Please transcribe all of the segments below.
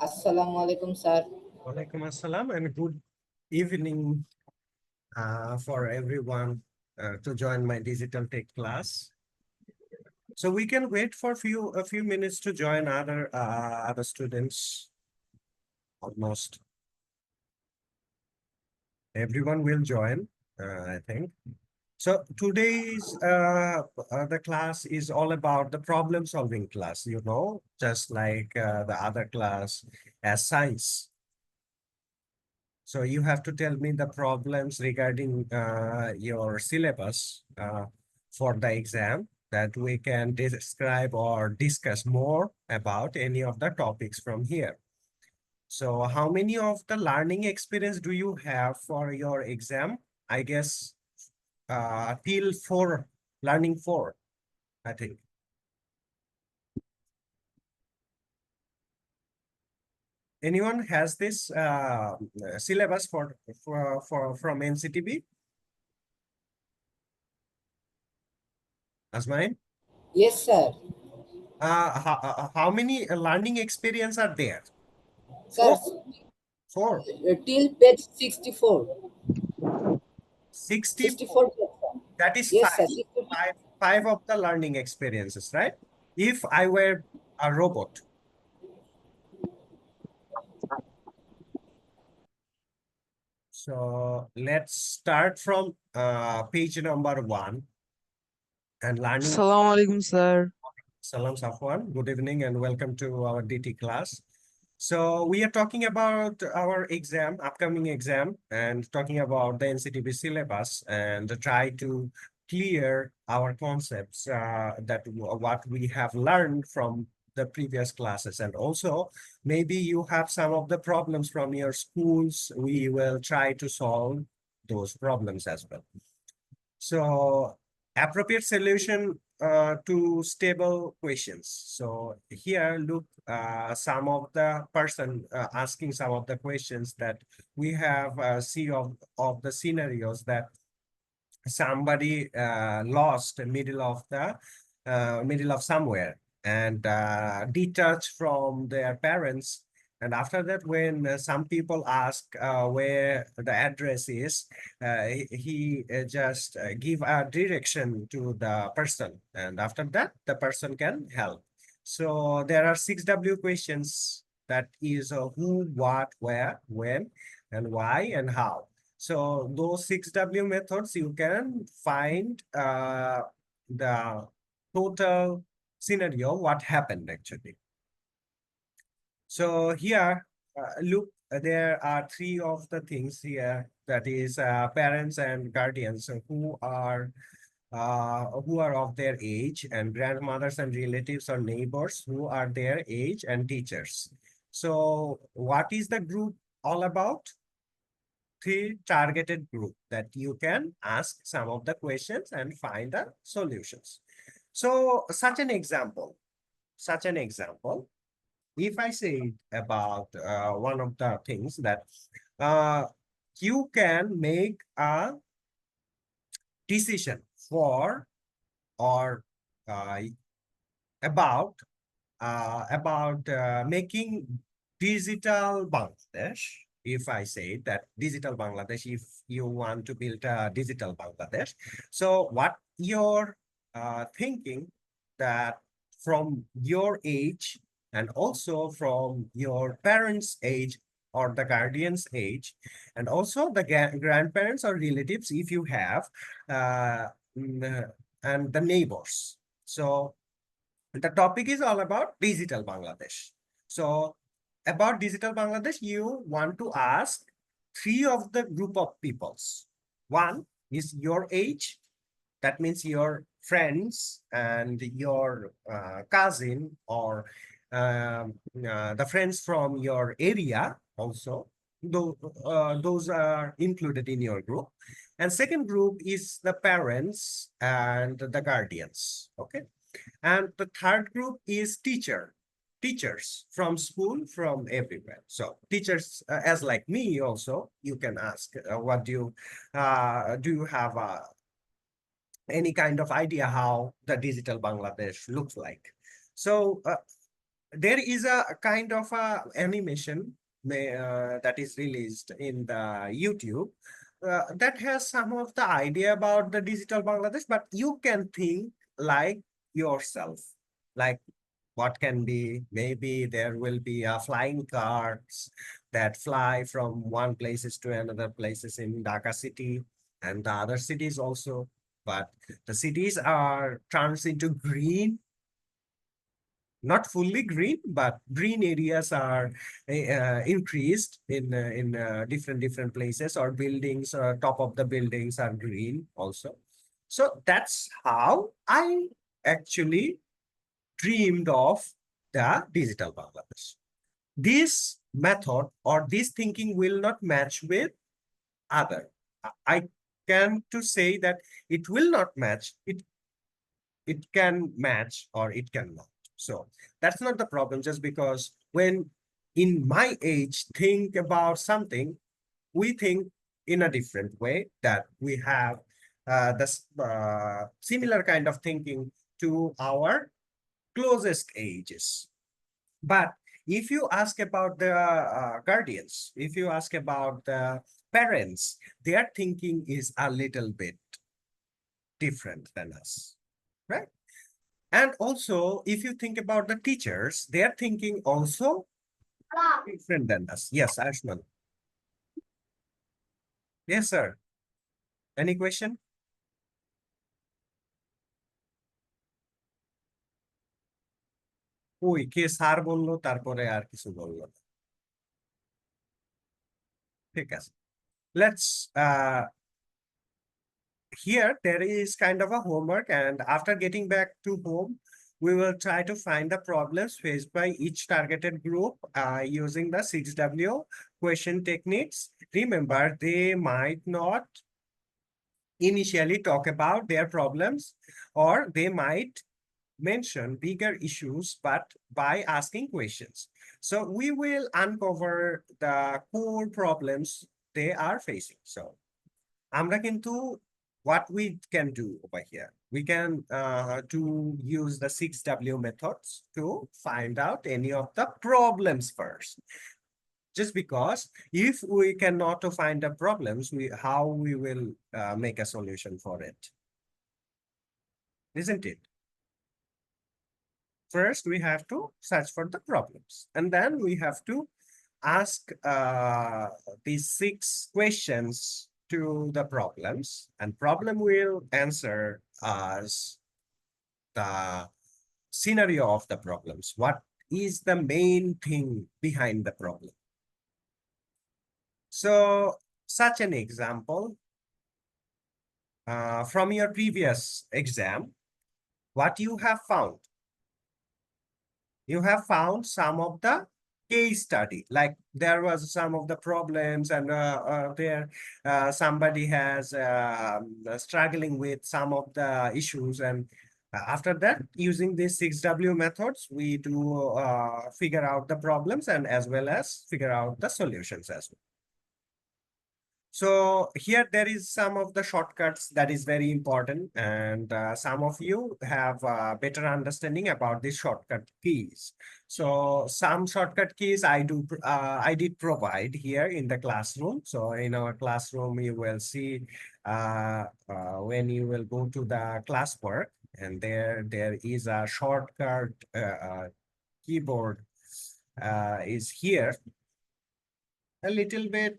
Assalamu alaikum, sir. Walaikum assalam and good evening for everyone to join my digital tech class. So we can wait for a few minutes to join other students. Almost everyone will join, I think. So today's the class is all about the problem solving class. Just like the other class as science. So you have to tell me the problems regarding your syllabus for the exam that we can describe or discuss more about any of the topics from here. So how many of the learning experience do you have for your exam? I guess till four, learning four, I think. Anyone has this syllabus for from NCTB? Asmine? Yes, sir. How many learning experience are there? Sir, Four. Four. till page 64. 60. 64 page, sir. That is Yes, sir. five of the learning experiences, right? If I were a robot. So let's start from page number 1 and learning. Assalamu alaikum, sir. Salam Safwan. Good evening and welcome to our DT class. So we are talking about our exam, upcoming exam, and talking about the NCTB syllabus and try to clear our concepts what we have learned from the previous classes. And also, maybe you have some of the problems from your schools. We will try to solve those problems as well. So appropriate solution to stable questions. So here, look, some of the person asking some of the questions that we have see of the scenarios that somebody lost middle of somewhere and detached from their parents. And after that, when some people ask where the address is, he just give a direction to the person. And after that, the person can help. So there are 6W questions that is who, what, where, when, and why, and how. So those 6W methods, you can find the total scenario, what happened actually. So here, look, there are three of the things here, that is parents and guardians who are of their age, and grandmothers and relatives or neighbors who are their age, and teachers. So what is the group all about? Three targeted group that you can ask some of the questions and find the solutions. So such an example, if I say about one of the things that uh, you can make a decision for or uh, about making digital Bangladesh. If I say that digital Bangladesh, if you want to build a digital Bangladesh, so what you're thinking that from your age and also from your parents' age or the guardian's age, and also the grandparents or relatives if you have, uh, mm, and the neighbors. So the topic is all about digital Bangladesh. So about digital Bangladesh, you want to ask three of the group of peoples. One is your age, that means your friends and your cousin or the friends from your area also. Those are included in your group. And second group is the parents and the guardians. Okay. And the third group is teachers from school, from everywhere. So teachers, as like me also, you can ask, what do you have any kind of idea how the digital Bangladesh looks like? So there is a kind of a animation that is released in the YouTube that has some of the idea about the digital Bangladesh, but you can think like yourself, like what can be, maybe there will be flying cars that fly from one places to another places in Dhaka city and the other cities also, but the cities are turns into green, not fully green, but green areas are increased in different places, or buildings, top of the buildings are green also. So that's how I actually dreamed of the digital Bangladesh. This method or this thinking will not match with other. I can to say that it will not match. It can match or it cannot. So that's not the problem. Just because when in my age think about something, we think in a different way, that we have this similar kind of thinking to our closest ages. But if you ask about the guardians, if you ask about the parents, their thinking is a little bit different than us, right? And also, if you think about the teachers, their thinking also different than us. Yes, Ashman. Yes, sir. Any question? ওই কে sir বললো তারপরে আর কিছু বললো না। ঠিক আছে। Let's here there is kind of a homework, and after getting back to home, we will try to find the problems faced by each targeted group using the 6W question techniques. Remember, they might not initially talk about their problems, or they might mention bigger issues, but by asking questions. So we will uncover the core problems they are facing. So আমরা কিন্তু what we can do over here, we can to use the 6W methods to find out any of the problems first. Just because if we cannot to find the problems, how we will make a solution for it, isn't it? First, we have to search for the problems, and then we have to ask these 6 questions to the problems, and problem will answer us the scenario of the problems. What is the main thing behind the problem? So, such an example from your previous exam, what you have found? You have found some of the case study, like there was some of the problems, and there somebody has struggling with some of the issues, and after that, using these 6W methods, we do figure out the problems and as well as figure out the solutions as well. So here there is some of the shortcuts that is very important, and some of you have better understanding about these shortcut keys. So some shortcut keys I did provide here in the classroom. So in our classroom, you will see when you will go to the classwork, and there is a shortcut keyboard is here. A little bit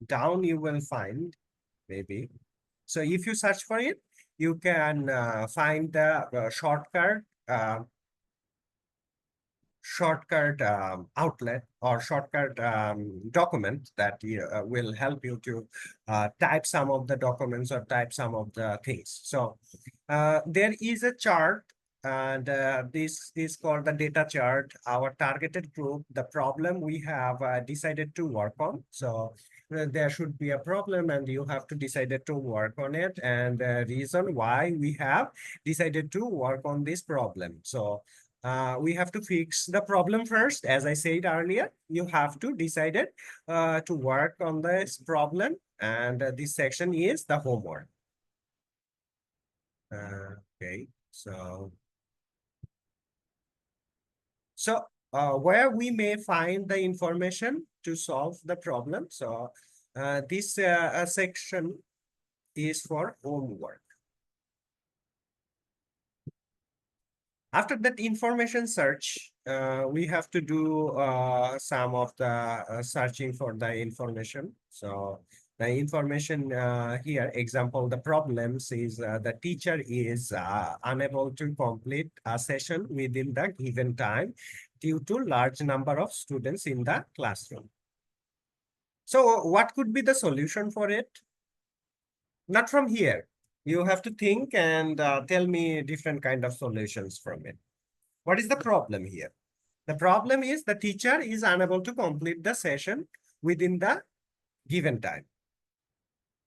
down you will find, maybe. So if you search for it, you can find the shortcut outlet or shortcut document that will help you to type some of the documents or type some of the things. So there is a chart, and this is called the data chart, our targeted group, the problem we have decided to work on. So there should be a problem, and you have to decide to work on it, and the reason why we have decided to work on this problem. So we have to fix the problem first. As I said earlier, you have to decide to work on this problem, and this section is the homework. Okay, so So where we may find the information to solve the problem. So this section is for homework. After that information search, we have to do some of the searching for the information. So the information here, example, the problems is the teacher is unable to complete a session within the given time due to large number of students in the classroom. So what could be the solution for it? Not from here. You have to think and tell me different kind of solutions from it. What is the problem here? The problem is the teacher is unable to complete the session within the given time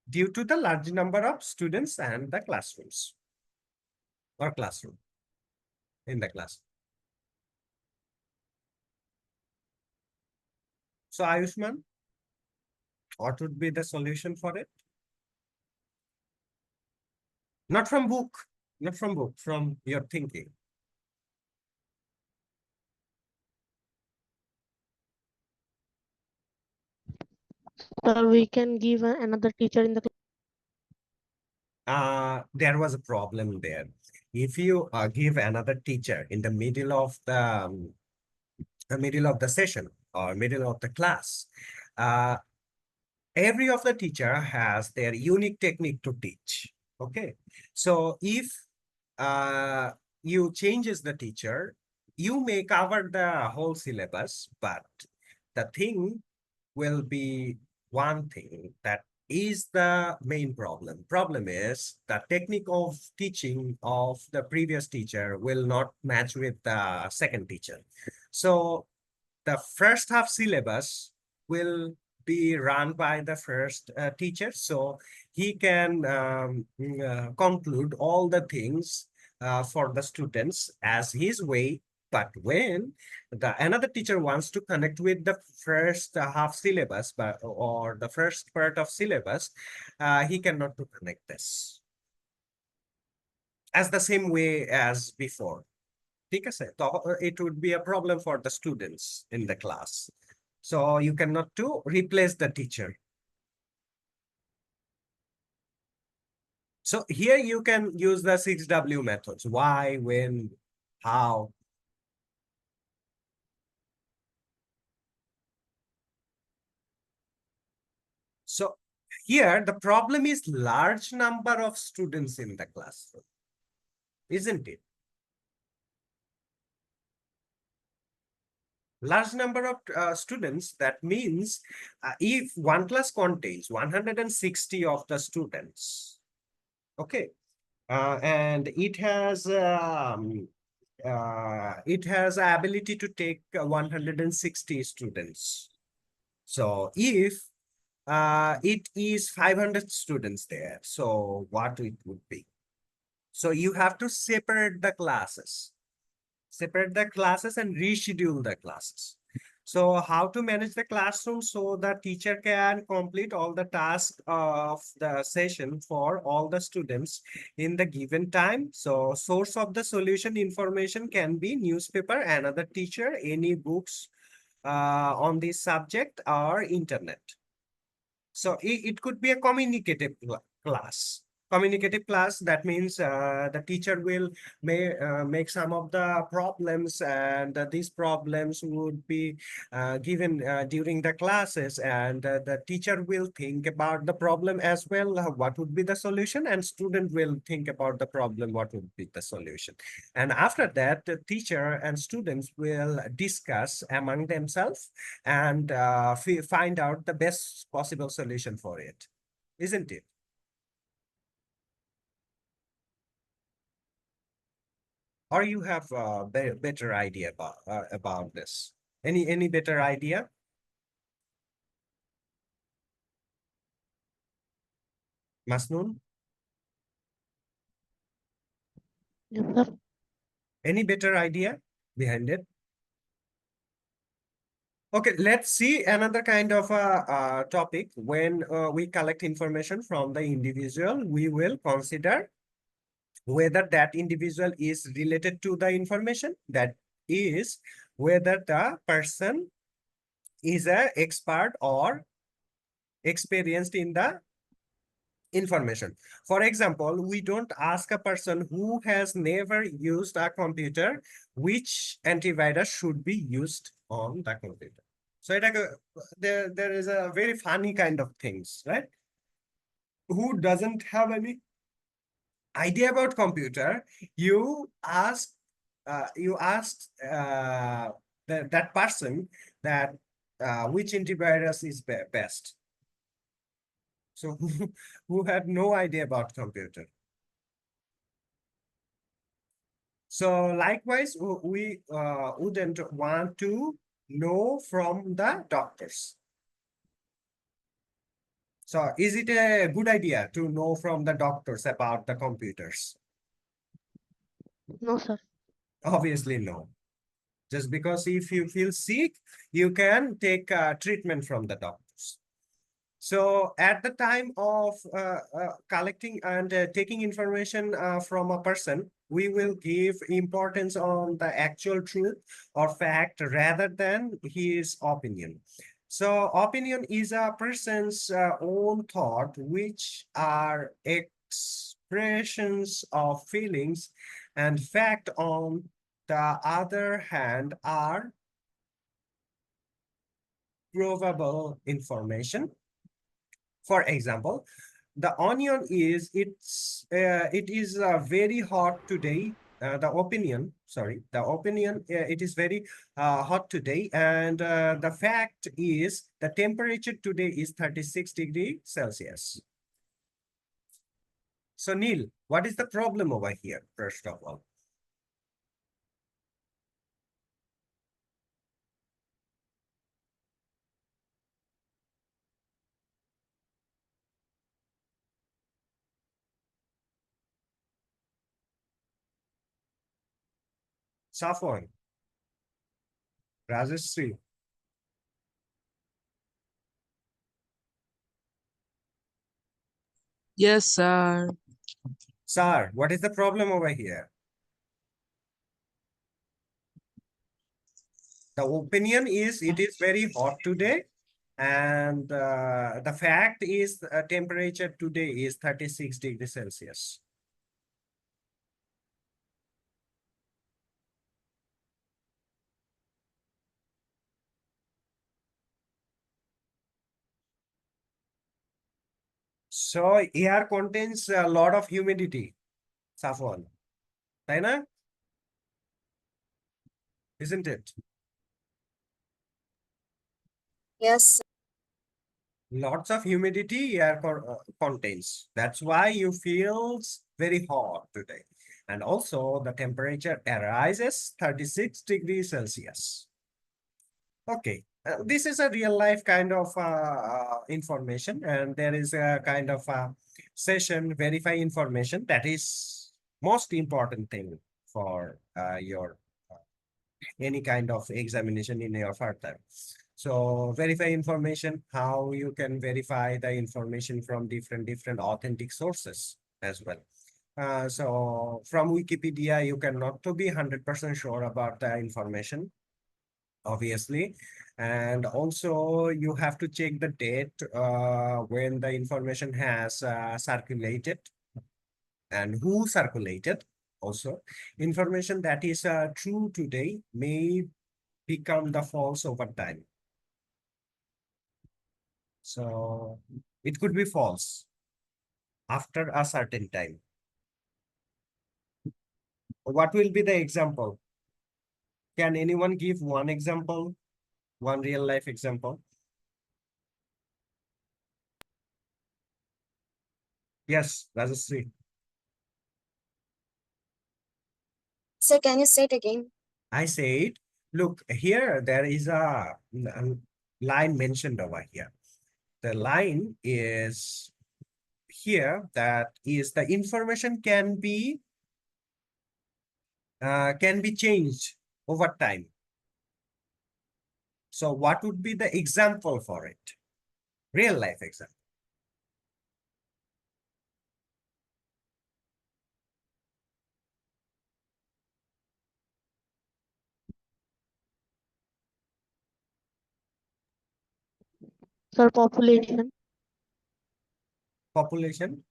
due to the large number of students and the classrooms or classroom in the class. So Ayushman, what would be the solution for it? Not from book, from your thinking. Sir, we can give another teacher in the class. There was a problem there. If you give another teacher in the middle of the session or middle of the class, every of the teacher has their unique technique to teach. Okay, so if you changes the teacher, you may cover the whole syllabus, but the thing will be one thing that is the main problem. Problem is the technique of teaching of the previous teacher will not match with the second teacher. So the first half syllabus will be run by the first teacher, so he can conclude all the things for the students as his way. But when another teacher wants to connect with the first half syllabus or the first part of syllabus, he cannot to connect this as the same way as before. It would be a problem for the students in the class. So you cannot to replace the teacher. So here you can use the 6W methods. Why, when, how. So here the problem is large number of students in the classroom, isn't it? Large number of students, that means if one class contains 160 of the students, okay, and it has ability to take 160 students. So if it is 500 students there, so what it would be? So you have to separate the classes and reschedule the classes. So how to manage the classroom so the teacher can complete all the tasks of the session for all the students in the given time. So source of the solution information can be newspaper, another teacher, any books on this subject, or internet. So it could be a communicative class. Communicative class, that means the teacher will make some of the problems, and these problems would be given during the classes, and the teacher will think about the problem as well, what would be the solution, and student will think about the problem, what would be the solution. And after that, the teacher and students will discuss among themselves and find out the best possible solution for it, isn't it? Or you have a better idea about this? Any better idea? Masnoon? Yes, sir. Any better idea behind it? Okay, let's see another kind of a topic. When we collect information from the individual, we will consider whether that individual is related to the information that is whether the person is an expert or experienced in the information. For example, we don't ask a person who has never used a computer which antivirus should be used on the computer. So there is a very funny kind of things, right? Who doesn't have any idea about computer, you asked that person that which antivirus is best. So who had no idea about computer. So likewise, we wouldn't want to know from the doctors. So is it a good idea to know from the doctors about the computers? No, sir. Obviously, no. Just because if you feel sick, you can take treatment from the doctors. So at the time of collecting and taking information from a person, we will give importance on the actual truth or fact rather than his opinion. So opinion is a person's own thought, which are expressions of feelings, and fact on the other hand are provable information. For example, the onion is it is very hot today. The opinion, it is very hot today, and the fact is the temperature today is 36°C. So Neil, what is the problem over here, first of all? Safwan, Rajeshri, Yes, sir. sir, what is the problem over here? The opinion is it is very hot today, and the fact is temperature today is 36°C. So air contains a lot of humidity, Safwan. Right na? Isn't it? Yes, Lots of humidity air contains. That's why you feel very hot today. And also the temperature arises 36°C. Okay, this is a real life kind of information, and there is a kind of session verify information that is most important thing for your any kind of examination in your further. So verify information, how you can verify the information from different authentic sources as well. So from Wikipedia, you cannot to be 100% sure about the information, obviously. And also you have to check the date when the information has circulated and who circulated. Also, information that is true today may become the false over time. So it could be false after a certain time. What will be the example? Can anyone give one example? One real life example? Yes, Rajasri. sir, can you say it again? I said, look, here there is a line mentioned over here. The line is here that is the information can be changed over time. So what would be the example for it? Real life example. Sir, population. Population.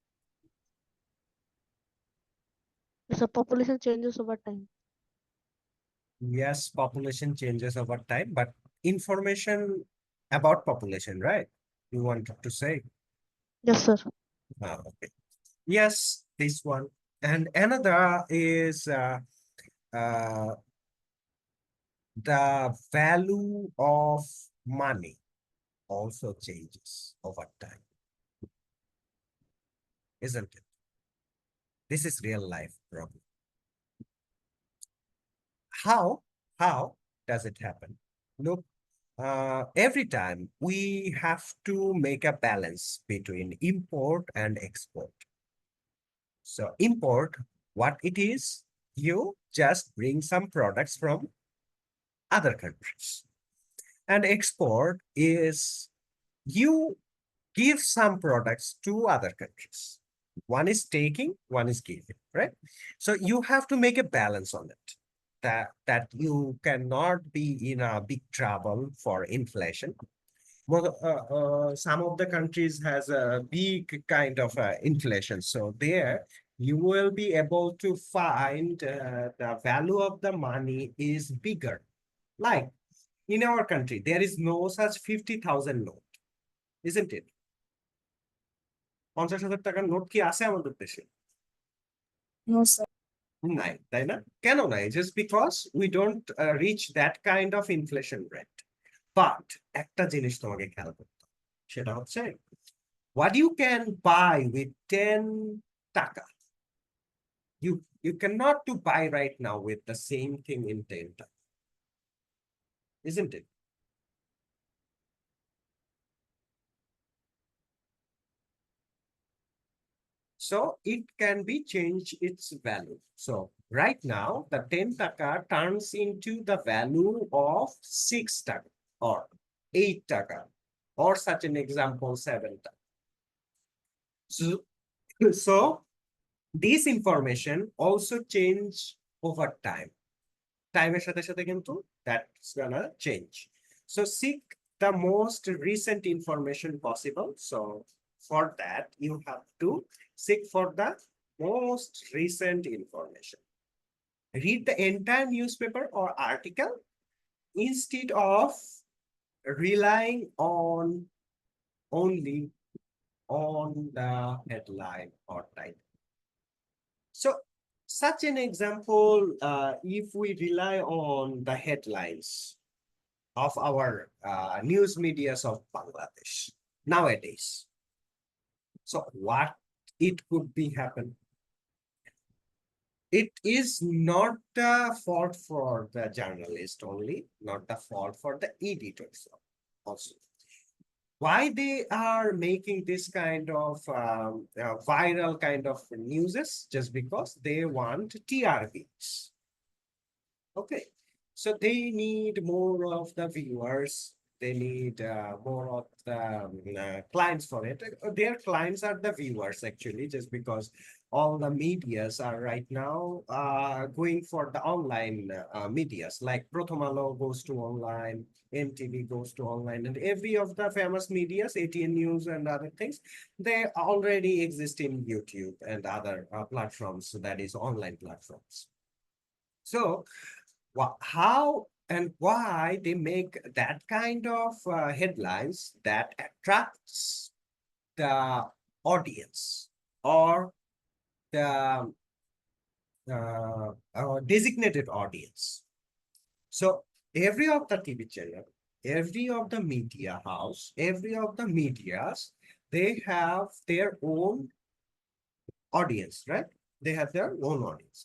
Sir, population changes over time. Yes, population changes over time, but information about population, right? You wanted to say. Yes, sir. Okay. Yes, this one. And another is uh, the value of money also changes over time, isn't it? This is real life problem. How does it happen? Look, every time we have to make a balance between import and export. So import, what it is, you just bring some products from other countries. And export is you give some products to other countries. One is taking, one is giving, right? So you have to make a balance on it. That you cannot be in a big trouble for inflation. Some of the countries has a big kind of inflation. So there you will be able to find the value of the money is bigger. Like in our country, there is no such 50,000 note, isn't it? 50,000 টাকার note কি আছে আমাদের দেশে? No, sir. নাই, তাই না? কেন নাই? Just because we don't reach that kind of inflation rate. But একটা জিনিস তোমাকে খেয়াল করতে হবে। সেটা হচ্ছে what you can buy with 10 টাকা, you cannot to buy right now with the same thing in 10 টাকা, isn't it? So it can be changed its value. So right now the 10 taka turns into the value of 6 taka or 8 taka or such an example 7 taka. So this information also change over time. Time এর সাথে সাথে কিন্তু that's gonna change. So seek the most recent information possible. So for that you have to seek for the most recent information. Read the entire newspaper or article instead of relying on only on the headline or title. So such an example, if we rely on the headlines of our news medias of Bangladesh nowadays. So what it could be happen? It is not the fault for the journalist only, not the fault for the editors also. Why they are making this kind of viral kind of newses? Just because they want TRPs. Okay, so they need more of the viewers. They need more of the clients for it. Their clients are the viewers actually, just because all the medias are right now going for the online medias. Like Pratham Alo goes to online, NTV goes to online, and every of the famous medias, ATN News and other things, they already exist in YouTube and other platforms, so that is online platforms. So how and why they make that kind of headlines that attracts the audience or the designated audience. So every of the TV channel, every of the media house, every of the medias, they have their own audience, right? They have their own audience.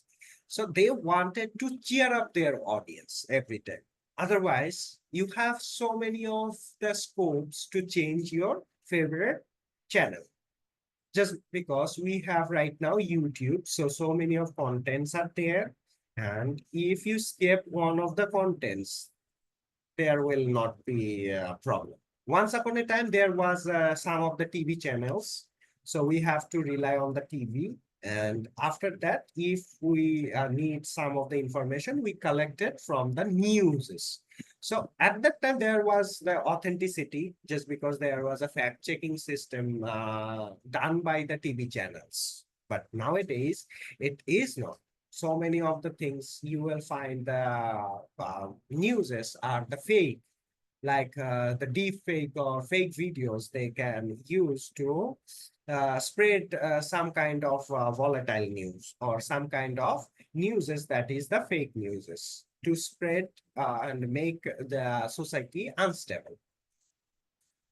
So they wanted to cheer up their audience every time. Otherwise, you have so many of the scopes to change your favorite channel. Just because we have right now YouTube, so many of contents are there. And if you skip one of the contents, there will not be a problem. Once upon a time, there was some of the TV channels. So we have to rely on the TV. And after that, if we need some of the information, we collect it from the news. So at that time, there was the authenticity just because there was a fact checking system done by the TV channels. But nowadays, it is not. So many of the things you will find the newses are the fake, like the deep fake or fake videos they can use to spread some kind of volatile news or some kind of newses that is the fake newses to spread and make the society unstable.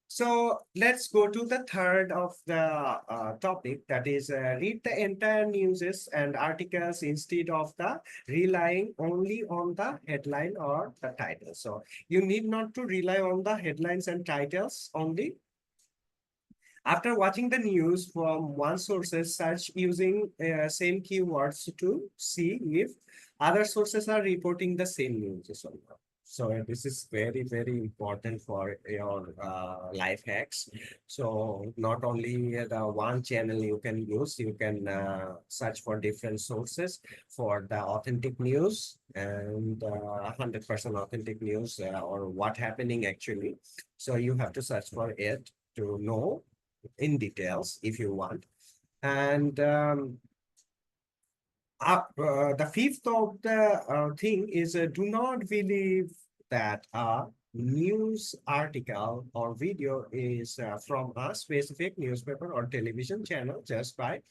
So let's go to the third of the topic, that is read the entire newses and articles instead of the relying only on the headline or the title. So you need not to rely on the headlines and titles only. After watching the news from one sources, search using same keywords to see if other sources are reporting the same news or not. So this is very, very important for your life hacks. So not only the one channel you can use, you can search for different sources for the authentic news and 100% authentic news or what happening actually. So you have to search for it to know in details if you want. And the fifth of the thing is do not believe that a news article or video is from a specific newspaper or television channel just by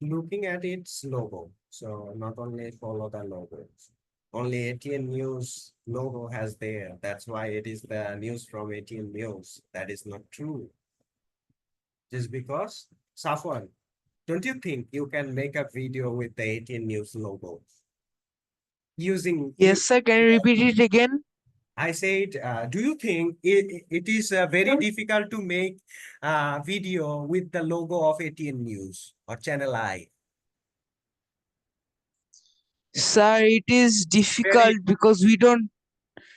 looking at its logo. So not only follow the logo. Only ATN News logo has there. That's why it is the news from ATN News. That is not true. Just because, Safwan, don't you think you can make a video with the ATN News logo? Using, Yes, sir. Can you repeat it again? I said, do you think it is very difficult to make a video with the logo of ATN News or Channel I? Sir, it is Very, difficult because we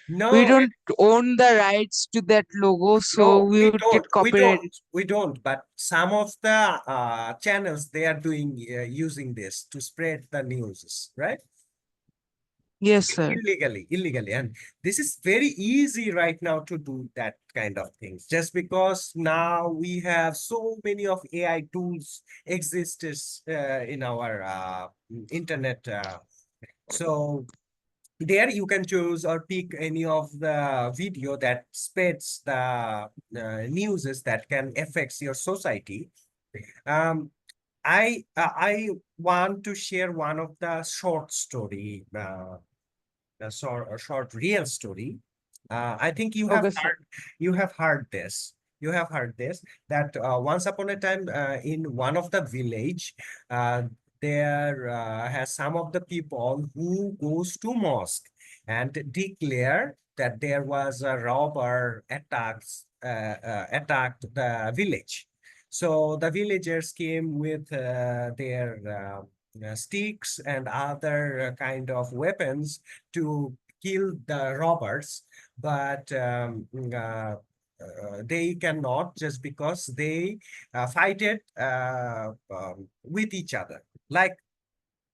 no, don't own the rights to that logo, so no, we would get copyrighted. we don't, but some of the channels, they are doing using this to spread the news, right? Yes, sir. Illegally, and this is very easy right now to do that kind of things, just because now we have so many of AI tools exists in our internet. So there you can choose or pick any of the video that spreads the newses that can affect your society. I want to share one of the short story, a short real story. I think you have Okay, sir. heard this. You have heard this, that once upon a time in one of the village, there has some of the people who goes to mosque and declare that there was a robber attacked the village. So the villagers came with their sticks and other kind of weapons to kill the robbers, but they cannot, just because they fight it with each other. Like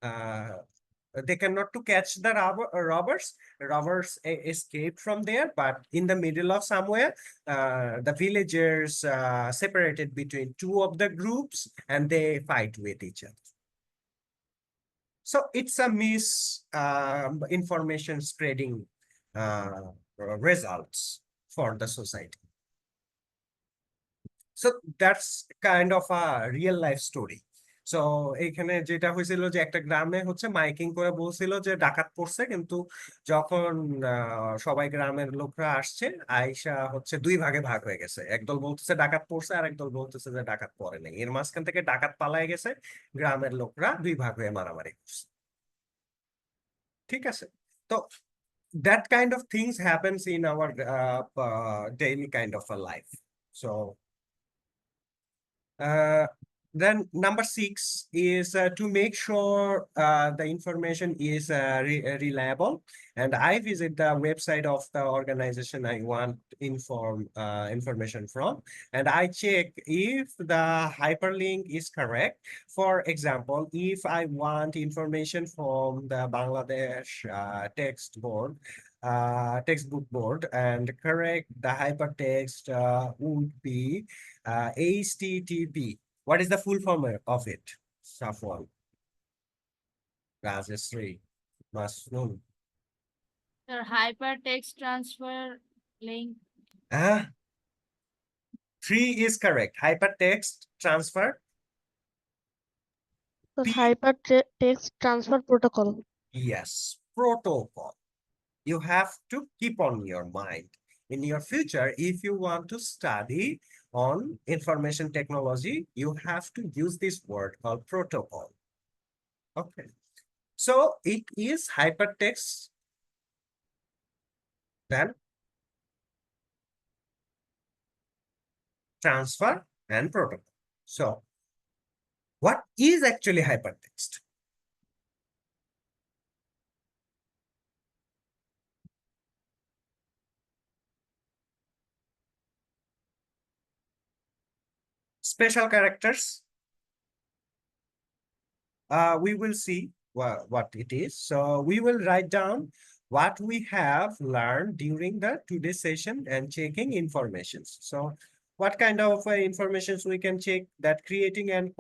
they cannot to catch the robbers. Robbers escaped from there, but in the middle of somewhere, the villagers separated between two of the groups and they fight with each other. So it's a information spreading results for the society. So that's kind of a real life story. So এখানে যেটা হয়েছিল যে একটা গ্রামে হচ্ছে miking করে বলছিল যে ডাকাত পড়ছে, কিন্তু যখন সবাই গ্রামের লোকরা আসছে, আইসা হচ্ছে দুই ভাগে ভাগ হয়ে গেছে। একদল বলতেছে ডাকাত পড়ছে আর একদল বলতেছে যে ডাকাত পড়ে নাই। এর মাঝখান থেকে ডাকাত পালায় গেছে, গ্রামের লোকরা দুই ভাগ হয়ে মারামারি করছে। ঠিক আছে? তো that kind of things happens in our daily kind of a life. So Then number 6 is to make sure the information is reliable. And I visit the website of the organization I want information from, and I check if the hyperlink is correct. For example, if I want information from the Bangladesh textbook board, and correct, the hypertext would be HTTP. What is the full form of it? Safwan, Rajashree, Masnoon. Sir, hypertext transfer link. Ah, 3 is correct. Hypertext transfer. The P- hypertext transfer protocol. Yes, protocol. You have to keep on your mind. In your future, if you want to study on information technology, you have to use this word called protocol. Okay. So it is hypertext, then transfer and protocol. So what is actually hypertext? Special characters. We will see what it is. So we will write down what we have learned during the today's session and checking informations. So what kind of informations we can check? That creating and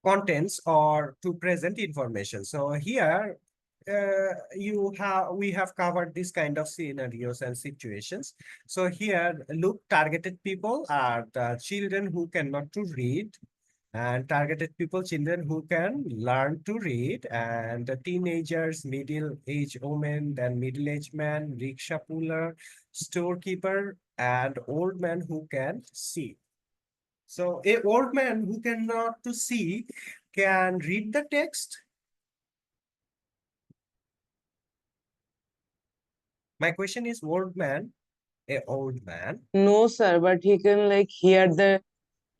contents or to present information. So here we have covered this kind of scenarios and situations. So here, look, targeted people are the children who cannot to read, and targeted people, children who can learn to read, and the teenagers, middle-aged women, then middle-aged man, rickshaw puller, storekeeper, and old man who can see. So a old man who cannot to see can read the text. My question is, old man, a old man. No, sir, but he can like hear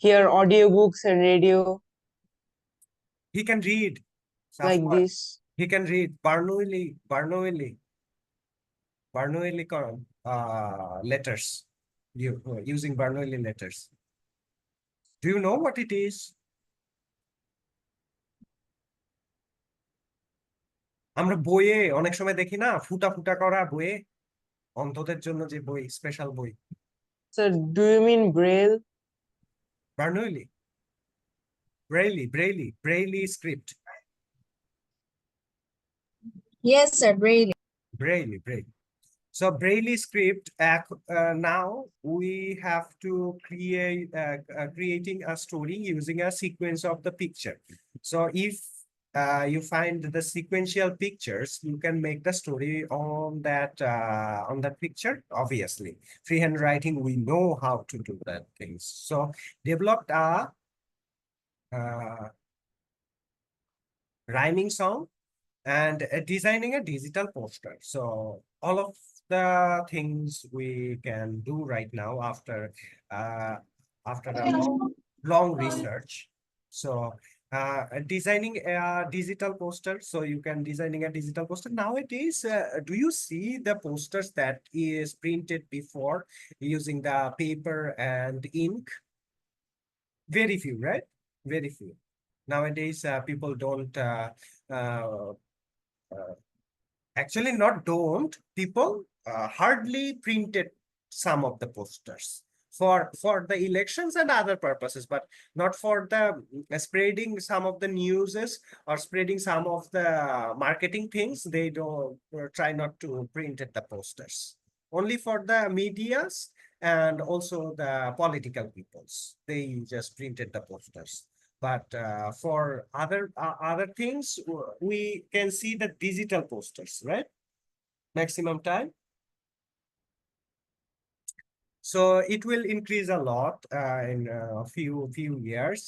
audiobooks and radio He can read. like Safwan. this. He can read Bernoulli letters, using Bernoulli letters. Do you know what it is? আমরা বইয়ে অনেক সময় দেখি না, ফুটা ফুটা করা বইয়ে, অন্ধদের জন্য যে বই, স্পেশাল বই। Sir, do you mean Braille? Bernoulli, Braille script. Yes, sir, really. Braille. So Braille script, now we have to creating a story using a sequence of the picture. So if you find the sequential pictures, you can make the story on that picture. Obviously, freehand writing, we know how to do that things. So developed a rhyming song and designing a digital poster. So all of the things we can do right now after a long research. So designing a digital poster. So you can designing a digital poster nowadays. Do you see the posters that is printed before using the paper and ink? Very few, right? Very few. Nowadays, people don't actually not don't people hardly printed some of the posters for the elections and other purposes, but not for the spreading some of the newses or spreading some of the marketing things. They don't try not to print the posters, only for the medias and also the political peoples. They just printed the posters. But for other things, we can see the digital posters, right? Maximum time. So it will increase a lot in a few years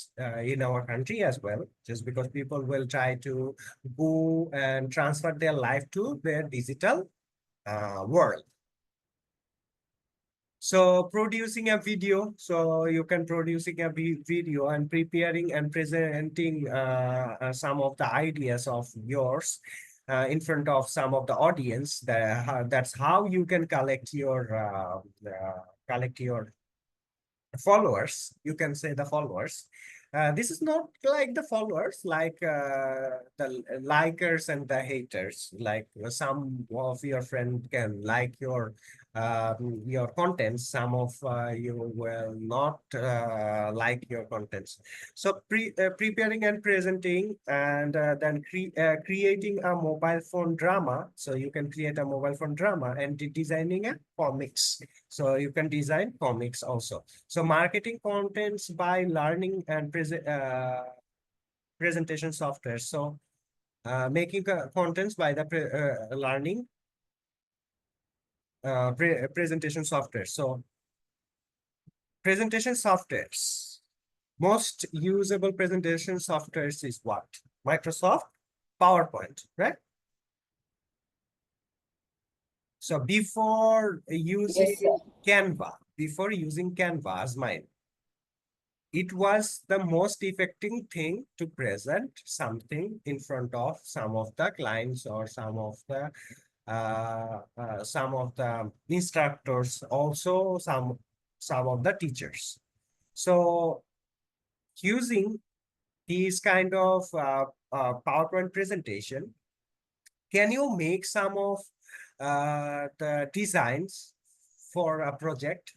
in our country as well, just because people will try to go and transfer their life to their digital world. So producing a video, so you can producing a video and preparing and presenting some of the ideas of yours in front of some of the audience. That's how you can collect your followers. You can say the followers. This is not like the followers, like the likers and the haters. Like some of your friend can like your contents. Some of you will not like your contents. So preparing and presenting, and then creating a mobile phone drama. So you can create a mobile phone drama and designing a comics. So you can design comics also. So marketing contents by learning and presentation software. So making contents by the learning presentation software. So presentation softwares. Most usable presentation softwares is what? Microsoft PowerPoint, right? So before using Yes, sir. Canva as mine, it was the most effective thing to present something in front of some of the clients or some of the instructors, also some of the teachers. So using these kind of PowerPoint presentation, can you make some of the designs for a project?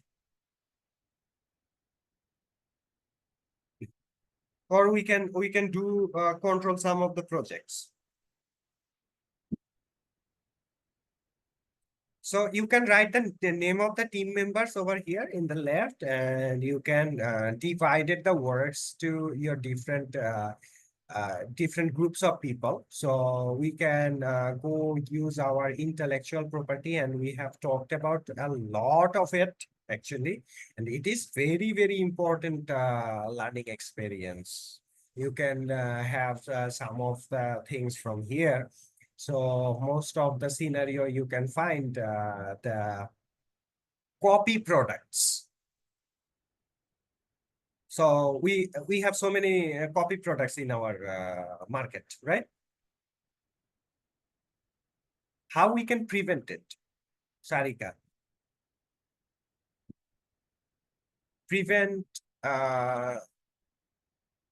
Or we can do control some of the projects. So you can write the name of the team members over here in the left, and you can divide the works to your different different groups of people. So we can go use our intellectual property, and we have talked about a lot of it actually, and it is very, very important learning experience. You can have some of the things from here. So most of the scenario you can find the copy products. So we have so many copy products in our market, right? How we can prevent it, Sarika? Prevent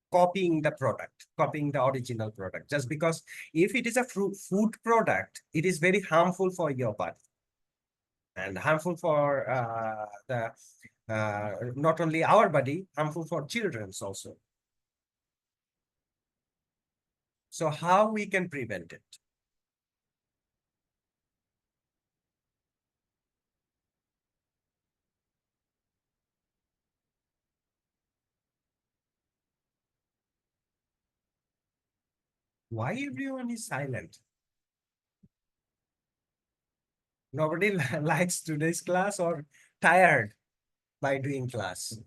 copying the product, copying the original product. Just because if it is a food product, it is very harmful for your body and harmful for the not only our body, harmful for children's also. So how we can prevent it? Why everyone is silent? Nobody likes today's class or tired by doing class?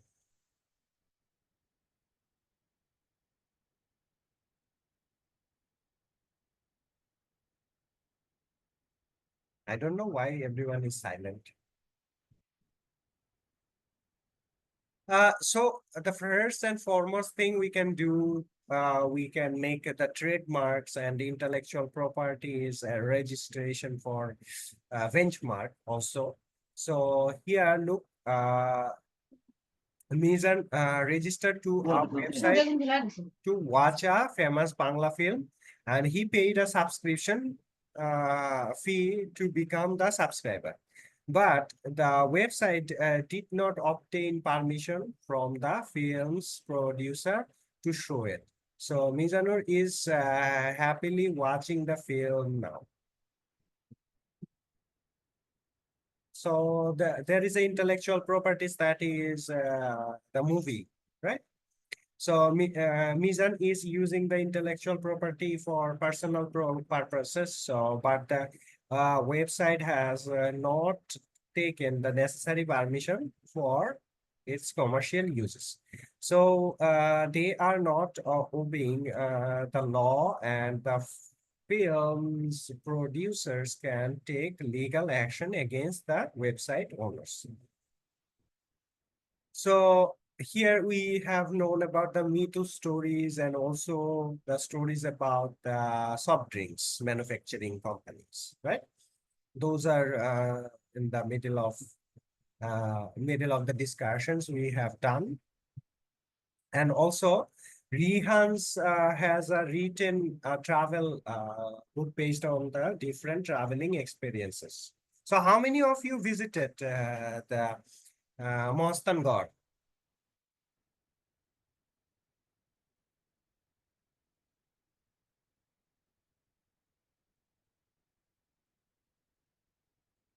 I don't know why everyone is silent. So the first and foremost thing we can do, we can make the trademarks and intellectual properties registration for benchmark also. So here, look, Mizan registered to our website to watch a famous Bangla film, and he paid a subscription fee to become the subscriber. But the website did not obtain permission from the film's producer to show it. So Mizanur is happily watching the film now. So there is intellectual properties that is the movie, right? So Mizan is using the intellectual property for personal purposes. So, but the website has not taken the necessary permission for its commercial uses. So they are not obeying the law, and the film's producers can take legal action against the website owners. So here we have known about the Me Too stories and also the stories about the soft drinks manufacturing companies, right? Those are in the middle of the discussions we have done. And also, Rehans has a written travel book based on the different traveling experiences. So how many of you visited the Mostangarh?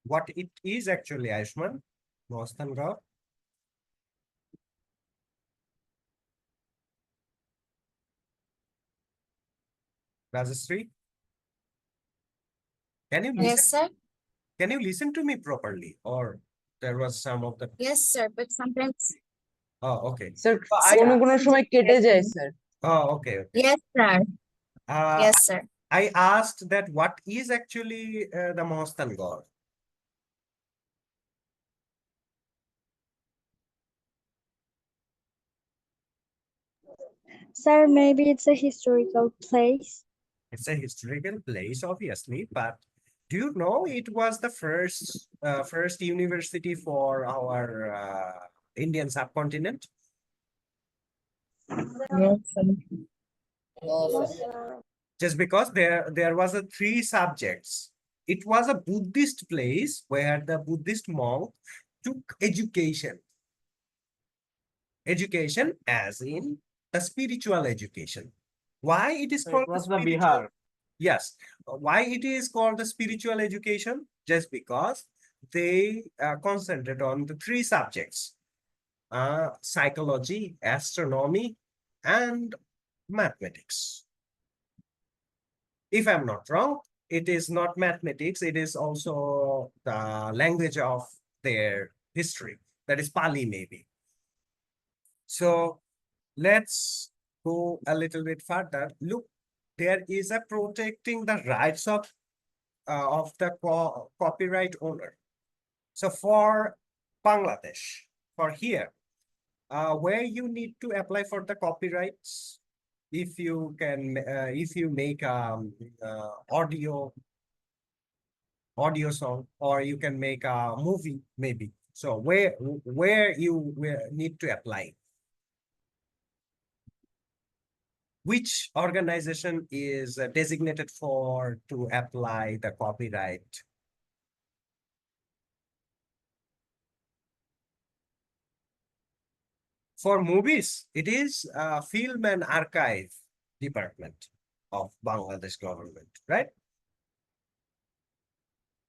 What it is actually, Ayushman? Mostangarh? Rajashree? Can you listen? Yes, sir. Can you listen to me properly? Or there was some of the. Yes, sir. But sometimes. Oh, okay. Sir So I কোনো কোনো সময় কেটে যায় sir Oh, okay. Okay. Yes, sir. Uh, Yes, sir. I asked that what is actually the Mostangarh? Sir, maybe it's a historical place. It's a historical place, obviously, but do you know it was the first university for our Indian subcontinent? Yes, sir. No, sir. Just because there was a three subjects. It was a Buddhist place where the Buddhist monk took education. Education as in the spiritual education. Why it is So called it was the spiritual? Bihar. Yes. Why it is called the spiritual education? Just because they concentrate on the three subjects: psychology, astronomy, and mathematics. If I'm not wrong, it is not mathematics, it is also the language of their history, that is Pali maybe. So let's go a little bit further. Look, there is a protecting the rights of the copyright owner. So for Bangladesh, for here, where you need to apply for the copyrights, if you can, if you make audio song, or you can make a movie maybe. So where you need to apply? Which organization is designated for to apply the copyright? For movies, it is Film and Archive Department of Bangladesh government, right?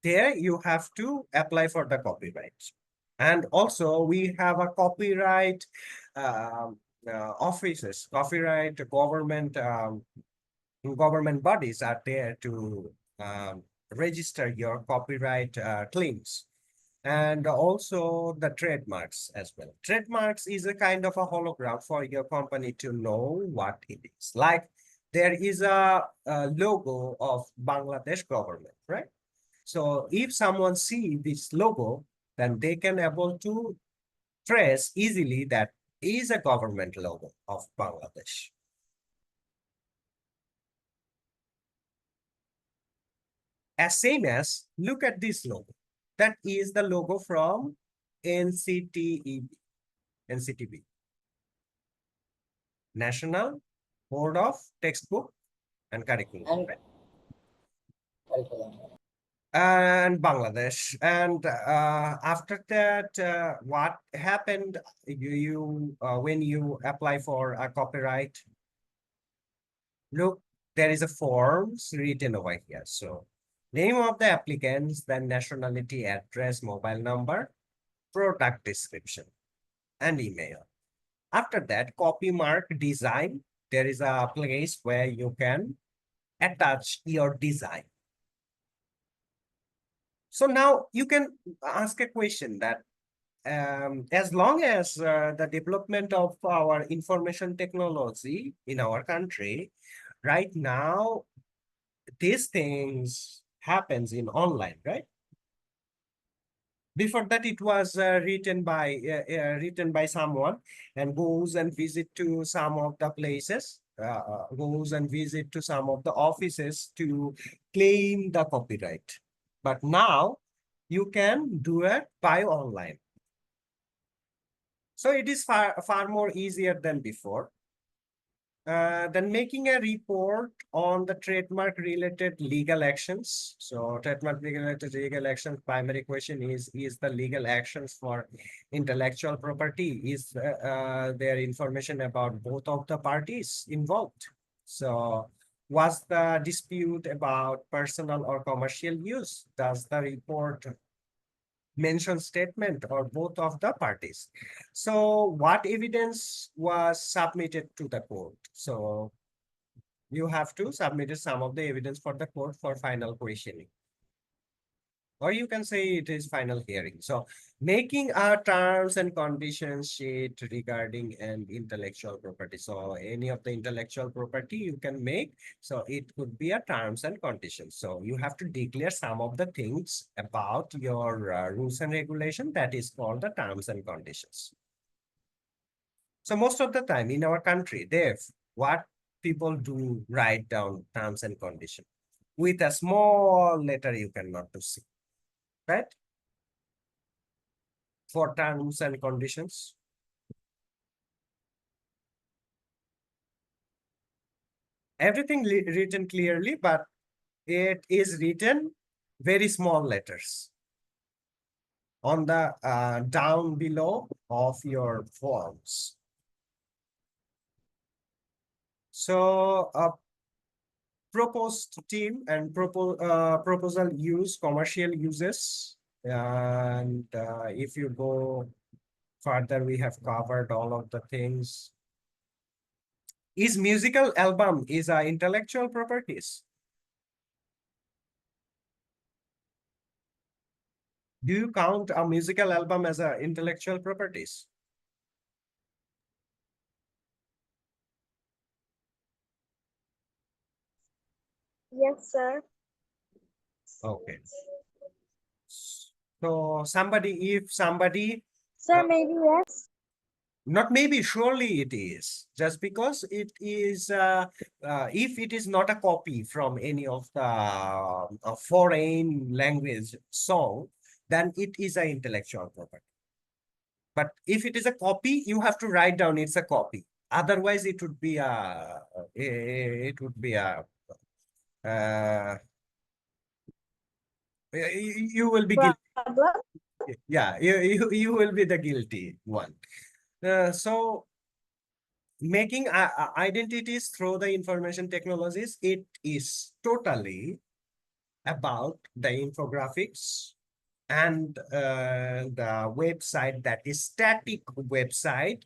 There you have to apply for the copyright. And also we have a copyright offices, copyright government bodies are there to register your copyright claims. And also the trademarks as well. Trademarks is a kind of a hologram for your company to know what it is. Like there is a logo of Bangladesh government, right? So if someone see this logo, then they can able to trace easily that is a government logo of Bangladesh. As same as, look at this logo. That is the logo from NCTEB, NCTB, National Board of Textbook and Curriculum, And right? curriculum. And Bangladesh. And after that, what happened when you apply for a copyright? Look, there is a forms written over here. So name of the applicants, then nationality, address, mobile number, product description, and email. After that, copy mark design. There is a place where you can attach your design. So now you can ask a question that as long as the development of our information technology in our country, right now, these things happens in online, right? Before that, it was written by someone and goes and visit to some of the places, goes and visit to some of the offices to claim the copyright. But now you can do it by online. So it is far more easier than before. Then making a report on the trademark related legal actions. So trademark related legal actions, primary question is the legal actions for intellectual property, is there information about both of the parties involved? So was the dispute about personal or commercial use? Does the report mention statement or both of the parties? So what evidence was submitted to the court? So you have to submit some of the evidence for the court for final questioning. Or you can say it is final hearing. So making a terms and conditions sheet regarding an intellectual property. So any of the intellectual property you can make. So it could be a terms and conditions. So you have to declare some of the things about your rules and regulation, that is called the terms and conditions. So most of the time in our country, what people do, write down terms and conditions. With a small letter you cannot to see. Right? For terms and conditions. Everything written clearly, but it is written very small letters on the down below of your forms. So proposed team and proposal use, commercial uses. And if you go further, we have covered all of the things. Is musical album is intellectual properties? Do you count a musical album as a intellectual properties? Yes, sir. Okay. So if somebody, Sir, maybe yes. not maybe, surely it is. Just because it is, if it is not a copy from any of the foreign language song, then it is an intellectual property. But if it is a copy, you have to write down it's a copy. Otherwise, it would be a, you will be guilty. Problem? Yeah, you will be the guilty one. So making identities through the information technologies, it is totally about the infographics and the website, that is static website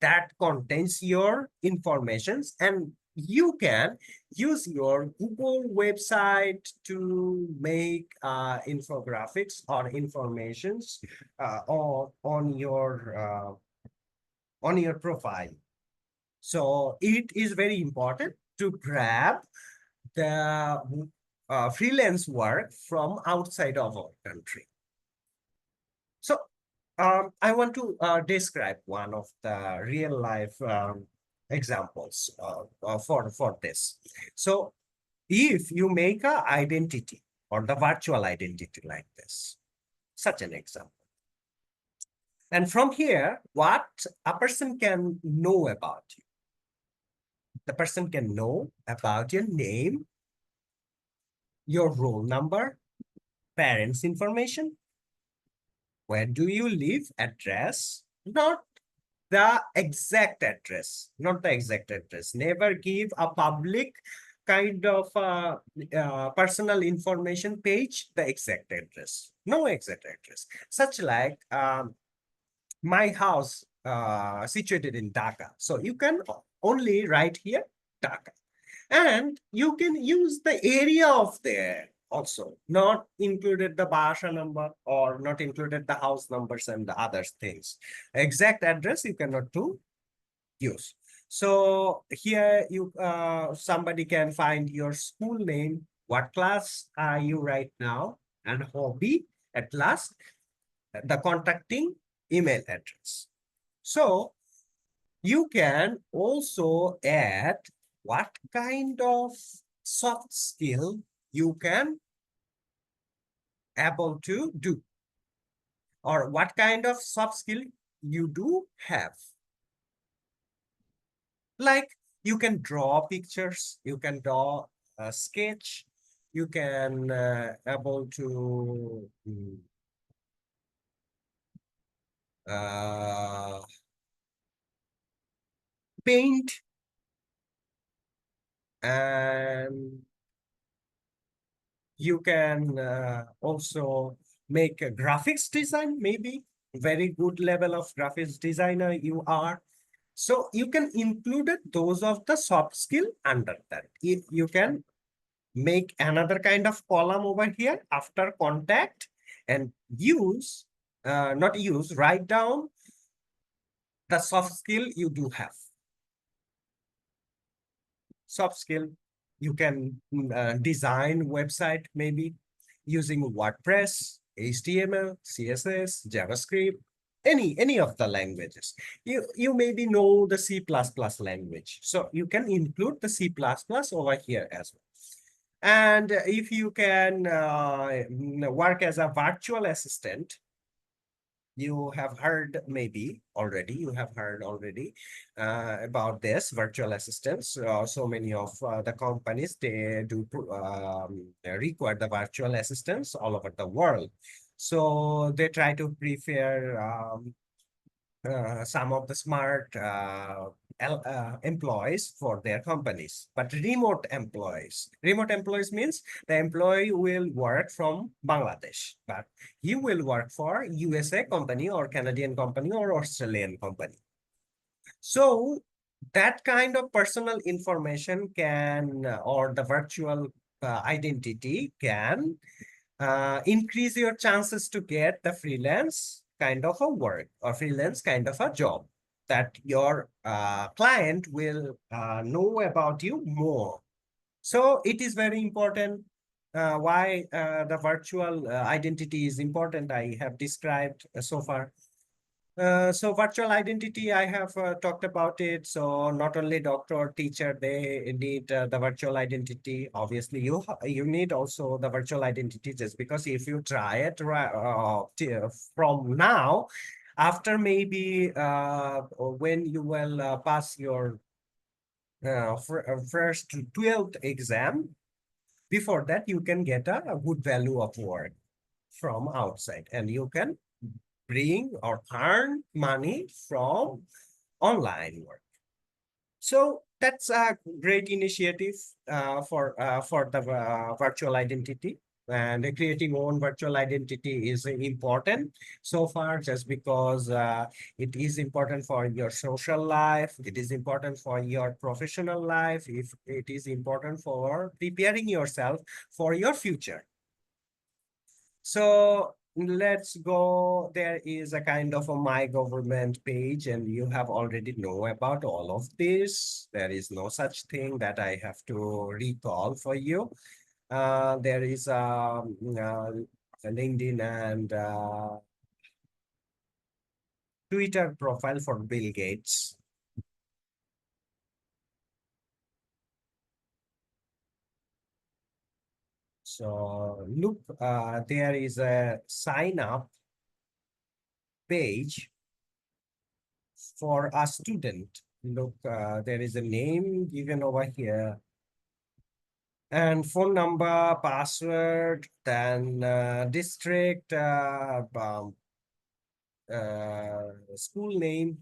that contains your informations, and you can use your Google website to make infographics or informations on your profile. So it is very important to grab the freelance work from outside of our country. So I want to describe one of the real life examples for this. So if you make an identity or the virtual identity like this, such an example. And from here, what a person can know about you. The person can know about your name, your roll number, parents' information, where do you live, address, not the exact address, Never give a public kind of personal information page the exact address. No exact address. Such like my house situated in Dhaka. So you can only write here Dhaka. And you can use the area of there also, not included the Bahasa number or not included the house numbers and the other things. Exact address you cannot use. So here you somebody can find your school name, what class are you right now, and hobby at last. the contacting email address. So you can also add what kind of soft skill you can able to do, or what kind of soft skill you do have. Like you can draw pictures, you can draw a sketch, you can able to paint, and you can also make a graphics design, maybe very good level of graphics designer you are. So you can include those of the soft skill under that. You can make another kind of column over here after contact and use, not use, write down the soft skill you do have. Soft skill, you can design website maybe using WordPress, HTML, CSS, JavaScript, any of the languages. You maybe know the C++ language, so you can include the C++ over here as well. And if you can work as a virtual assistant, you have heard maybe already, you have heard already about this virtual assistants. So many of the companies, they do require the virtual assistants all over the world. So they try to prepare some of the smart employees for their companies, but remote employees. Remote employees means the employee will work from Bangladesh, but he will work for USA company or Canadian company or Australian company. So that kind of personal information can, or the virtual identity can increase your chances to get the freelance kind of a work or freelance kind of a job, that your client will know about you more. So it is very important. Why the virtual identity is important, I have described so far. So virtual identity, I have talked about it. So not only doctor or teacher, they need the virtual identity. Obviously, you need also the virtual identity, just because if you try it from now, after maybe when you will pass your first 12th exam, before that you can get a good value of work from outside, and you can bring or earn money from online work. So that's a great initiative for the virtual identity. And creating own virtual identity is important so far, just because it is important for your social life, it is important for your professional life, if it is important for preparing yourself for your future. So let's go. There is a kind of a My Government page, and you have already know about all of this. There is no such thing that I have to recall for you. There is LinkedIn and Twitter profile for Bill Gates. So look, there is a sign up page for a student. Look, there is a name given over here, and phone number, password, then district, school name,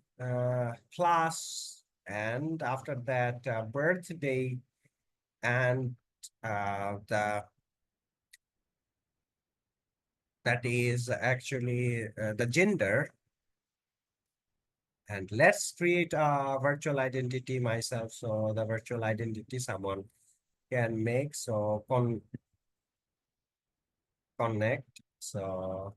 class, and after that birthday, and that is actually the gender. And let's create a virtual identity myself. So the virtual identity someone can make. So connect. So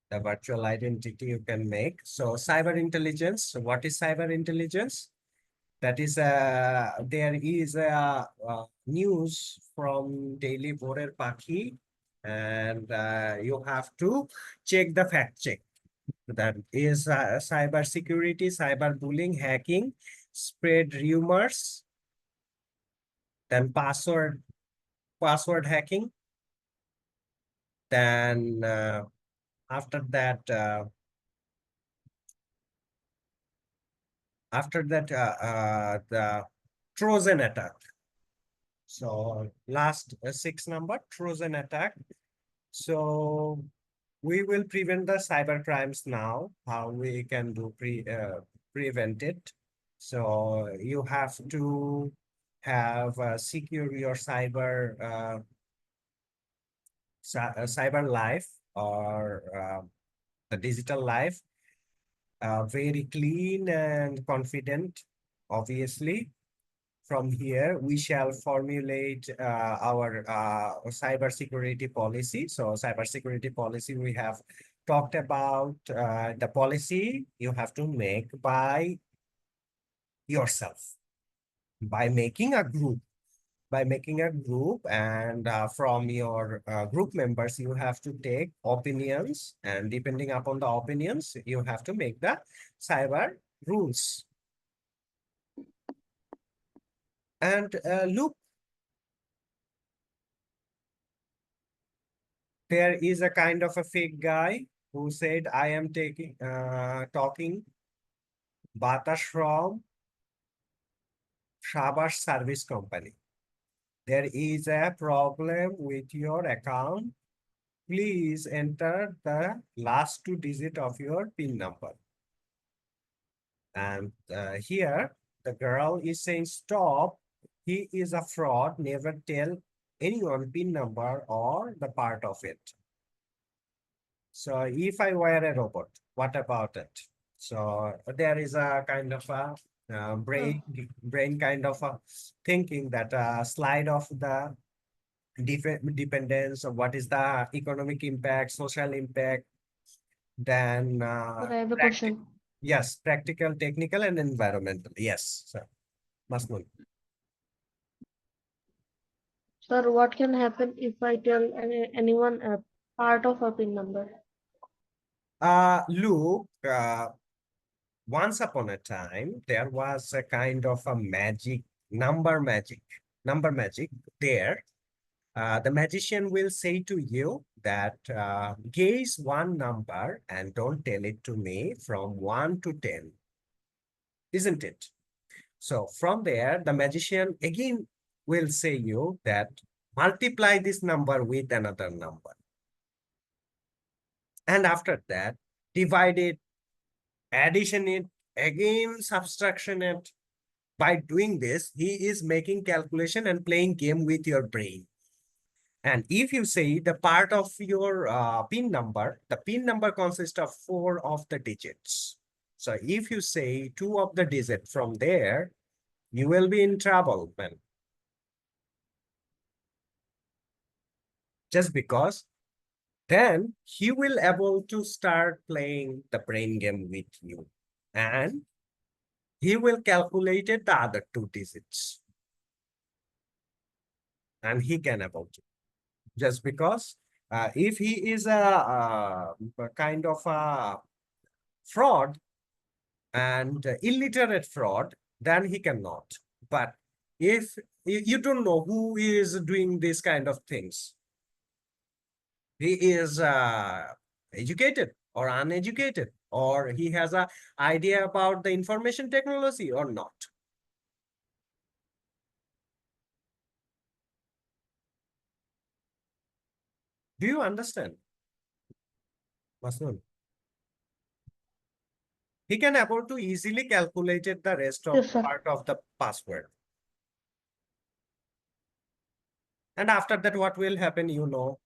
the virtual identity you can make. So cyber intelligence. So what is cyber intelligence? That is, there is a, news from Daily Bhorer Pakhi, and you have to check the fact check. That is cyber security, cyber bullying, hacking, spread rumors, then password hacking. Then after that, the Trojan attack. So last 6 number, Trojan attack. So we will prevent the cyber crimes now. How we can do prevent it? So you have to have secure your cyber life, or the digital life, very clean and confident. Obviously, from here we shall formulate our cyber security policy. So cyber security policy, we have talked about the policy you have to make by yourself, by making a group. And from your group members, you have to take opinions, and depending upon the opinions, you have to make the cyber rules. And look, there is a kind of a fake guy who said, I am talking Batash from Shabash Service Company. There is a problem with your account. Please enter the last 2 digits of your PIN number. And here the girl is saying, stop. He is a fraud. Never tell anyone PIN number or the part of it. So if I were a robot, what about it? So there is a kind of a brain kind of a thinking that slide of the dependence of what is the economic impact, social impact, then Sir, I have a question. yes, practical, technical, and environmental. Yes, sir. Masmoon. Sir, what can happen if I tell anyone a part of a PIN number? Look, once upon a time, there was a kind of a number magic there. The magician will say to you that guess one number and don't tell it to me from 1 to 10. Isn't it? So from there, the magician again will say you that multiply this number with another number. And after that, divide it, addition it, again subtraction it. By doing this, he is making calculation and playing game with your brain. And if you say the part of your PIN number, the PIN number consists of 4 of the digits. So if you say 2 of the digits from there, you will be in trouble, man. Just because then he will able to start playing the brain game with you, and he will calculate the other 2 digits, and he can able to, just because if he is a kind of a fraud and illiterate fraud, then he cannot. But if you don't know who is doing this kind of things, he is educated or uneducated, or he has an idea about the information technology or not. Do you understand, Masnoon? He can able to easily calculate the rest of Yes, sir. part of the password. And after that, what will happen, you know?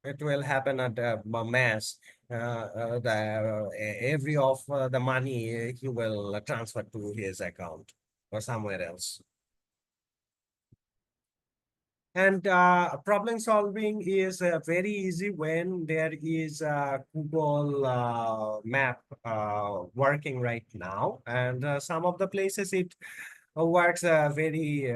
It will happen at a mass. Every of the money he will transfer to his account or somewhere else. And problem solving is very easy when there is a Google map working right now. And some of the places it works very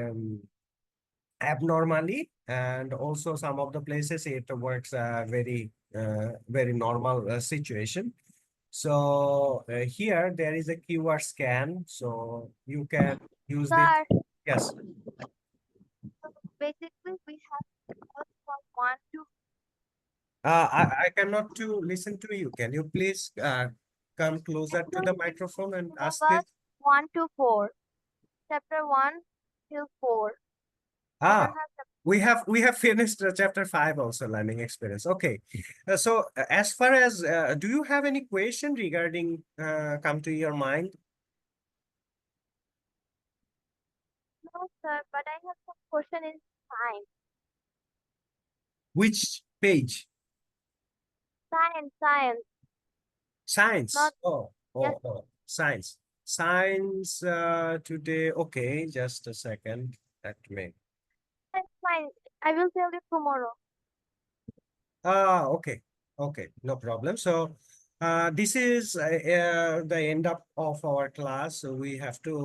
abnormally, and also some of the places it works very normal situation. So here there is a keyword scan, so you can use this. Sir, Yes. basically we have to go from 1 to I cannot to listen to you. Can you please come closer to the microphone and ask this? syllabus 1 to 4. Chapter 1 till 4. I Ah, don't have the we have finished chapter 5 also, learning experience. Okay. So as far as do you have any question regarding come to your mind? no, sir, but I have some question in science. Which page? Science. Science. Not- yes. Science. Science today. Okay, just a second. Let me. That's fine. I will tell you tomorrow. Okay. Okay, no problem. So this is the end up of our class. So we have to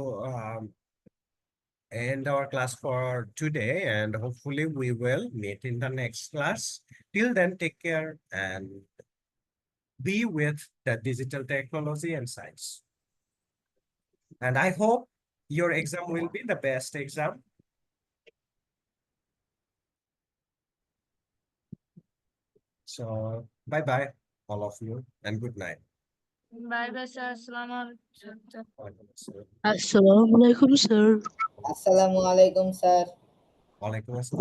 end our class for today, and hopefully we will meet in the next class. Till then, take care and be with the digital technology and science. And I hope your exam will be the best exam. So bye-bye, all of you, and good night. Bye bye, sir. Assalamualaikum. Assalamualaikum, sir. Walaikum assalam.